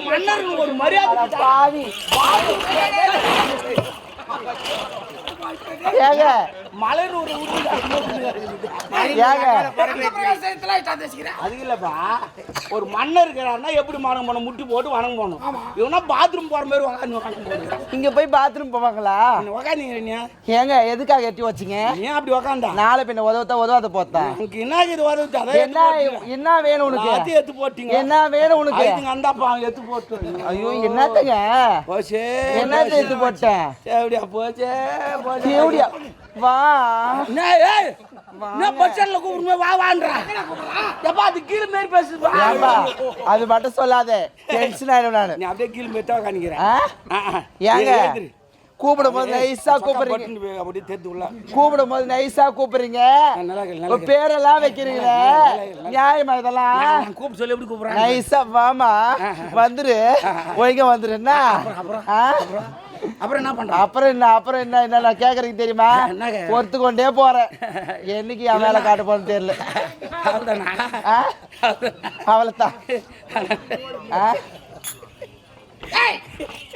மன்னருக்கு ஒரு மரியாதை பாவி ஏங்க மலர் ஒரு அது இல்லப்பா ஒரு மன்னர் இருக்கிறாருன்னா எப்படி வணங்க போனோம் முட்டி போட்டு வணங்க போனோம் இவனா பாத்ரூம் போற மாதிரி உக்காந்து இங்க போய் பாத்ரூம் போவாங்களா உக்காந்தீங்க ஏங்க எதுக்காக எட்டி வச்சிங்க ஏன் அப்படி உக்காந்தா நாளை பின்ன உதவாத போத்தா உனக்கு என்ன இது உதவுச்சு என்ன வேணும் உனக்கு அதை எடுத்து போட்டீங்க என்ன வேணும் உனக்கு அந்தாப்பா எடுத்து போட்டு ஐயோ என்னத்தங்க போச்சே என்ன எடுத்து போட்டேன் எப்படியா போச்சே எப்படியா வா அது கீழே மாரி பேசுப்பா அது மட்டும் சொல்லாத டென்ஷன் ஆயிடும் நானு நீ அப்படியே கீழே மேட்டா காணிக்கிறேன் ஏங்க கூப்பிடும் போது நைஸா கூப்பிடுறீங்க அப்படியே தேர்த்து உள்ள கூப்பிடும் போது நைஸா கூப்பிடுறீங்க பேரெல்லாம் வைக்கிறீங்களே நியாயமா இதெல்லாம் கூப்பிட்டு சொல்லி எப்படி கூப்பிடுறேன் நைஸா வாமா வந்துரு ஒழுங்க வந்துருன்னா அப்புறம் என்ன பண்ற அப்புறம் என்ன நான் கேக்குறீங்க தெரியுமா பொறுத்து கொண்டே போறேன் என்னைக்கு என் மேல காட்ட போறேன்னு தெரியல அவ்வளவுதான்